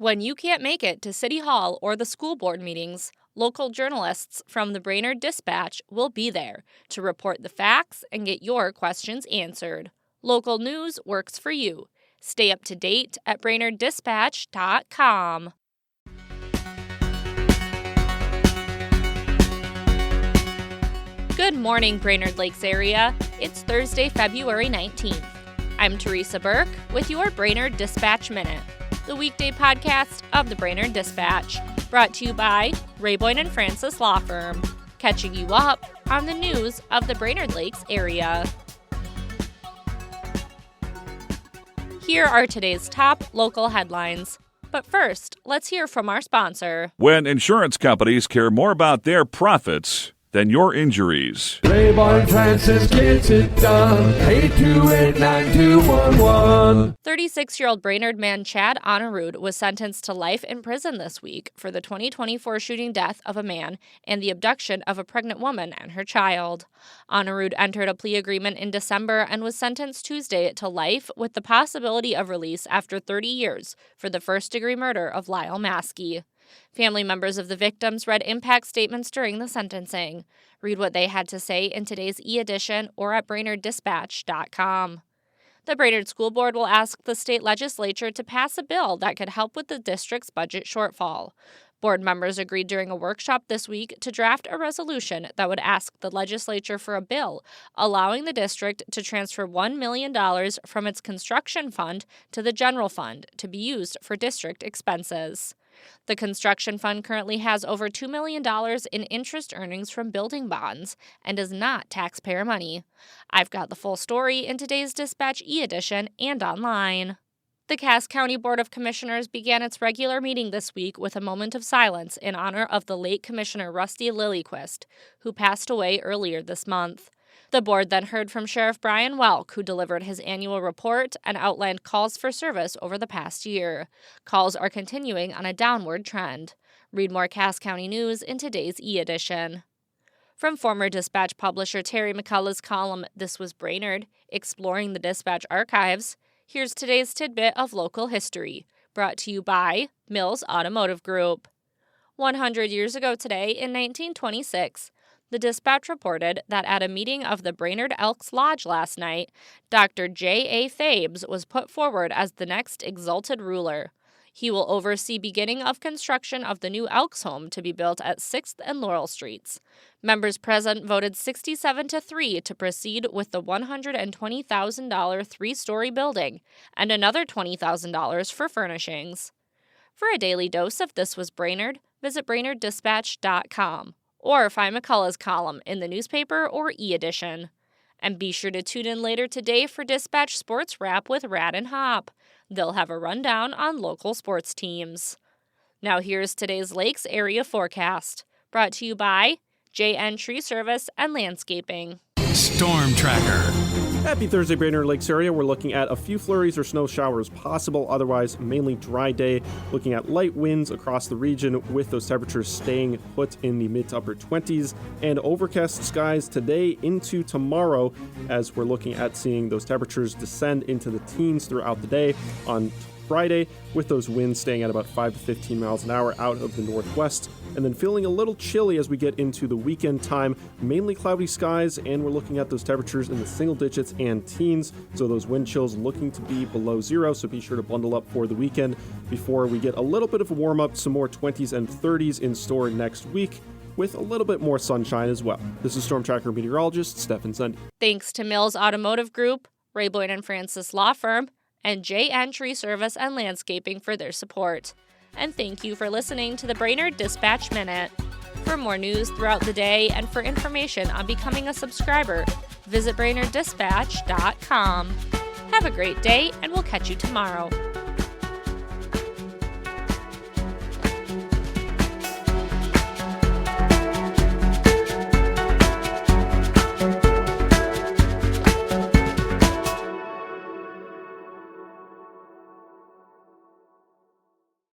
When you can't make it to City Hall or the school board meetings, local journalists from the Brainerd Dispatch will be there to report the facts and get your questions answered. Local news works for you. Stay up to date at BrainerdDispatch.com. Good morning, Brainerd Lakes area. It's Thursday, February 19th. I'm Teresa Burke with your Brainerd Dispatch Minute, the weekday podcast of the Brainerd Dispatch, brought to you by Boyne & Francis Law Firm, catching you up on the news of the Brainerd Lakes area. Here are today's top local headlines. But first, let's hear from our sponsor. When insurance companies care more about their profits than your injuries. Boyne & Francis gets it done. 828-9211. 36-year-old Brainerd man Chad Aanerud was sentenced to life in prison this week for the 2024 shooting death of a man and the abduction of a pregnant woman and her child. Aanerud entered a plea agreement in December and was sentenced Tuesday to life with the possibility of release after 30 years for the first-degree murder of Lyle Maskey. Family members of the victims read impact statements during the sentencing. Read what they had to say in today's e-edition or at BrainerdDispatch.com. The Brainerd School Board will ask the state legislature to pass a bill that could help with the district's budget shortfall. Board members agreed during a workshop this week to draft a resolution that would ask the legislature for a bill allowing the district to transfer $1 million from its construction fund to the general fund to be used for district expenses. The construction fund currently has over $2 million in interest earnings from building bonds and is not taxpayer money. I've got the full story in today's Dispatch e-edition and online. The Cass County Board of Commissioners began its regular meeting this week with a moment of silence in honor of the late Commissioner Rusty Lillyquist, who passed away earlier this month. The board then heard from Sheriff Brian Welk, who delivered his annual report and outlined calls for service over the past year. Calls are continuing on a downward trend. Read more Cass County news in today's e-edition. From former Dispatch publisher Terry McCullough's column, This Was Brainerd, Exploring the Dispatch Archives, here's today's tidbit of local history, brought to you by Mills Automotive Group. 100 years ago today, in 1926, the Dispatch reported that at a meeting of the Brainerd Elks Lodge last night, Dr. J.A. Thabes was put forward as the next exalted ruler. He will oversee beginning of construction of the new Elks home to be built at 6th and Laurel Streets. Members present voted 67-3 to proceed with the $120,000 three-story building and another $20,000 for furnishings. For a daily dose of This Was Brainerd, visit BrainerdDispatch.com. or find McCullough's column in the newspaper or e-edition. And be sure to tune in later today for Dispatch Sports Wrap with Rad and Hop. They'll have a rundown on local sports teams. Now here's today's Lakes area forecast, brought to you by JN Tree Service and Landscaping. Storm Tracker. Happy Thursday, Brainerd Lakes area. We're looking at a few flurries or snow showers possible, otherwise mainly dry day. Looking at light winds across the region with those temperatures staying put in the mid to upper 20s and overcast skies today into tomorrow as we're looking at seeing those temperatures descend into the teens throughout the day on Friday, with those winds staying at about 5 to 15 miles an hour out of the northwest, and then feeling a little chilly as we get into the weekend time. Mainly cloudy skies, and we're looking at those temperatures in the single digits and teens, so those wind chills looking to be below zero, so be sure to bundle up for the weekend before we get a little bit of a warm-up, some more 20s and 30s in store next week, with a little bit more sunshine as well. This is Storm Tracker meteorologist Stefan Sundy. Thanks to Mills Automotive Group, Boyne & Francis Law Firm, and JN Tree Service and Landscaping for their support. And thank you for listening to the Brainerd Dispatch Minute. For more news throughout the day and for information on becoming a subscriber, visit BrainerdDispatch.com. Have a great day, and we'll catch you tomorrow.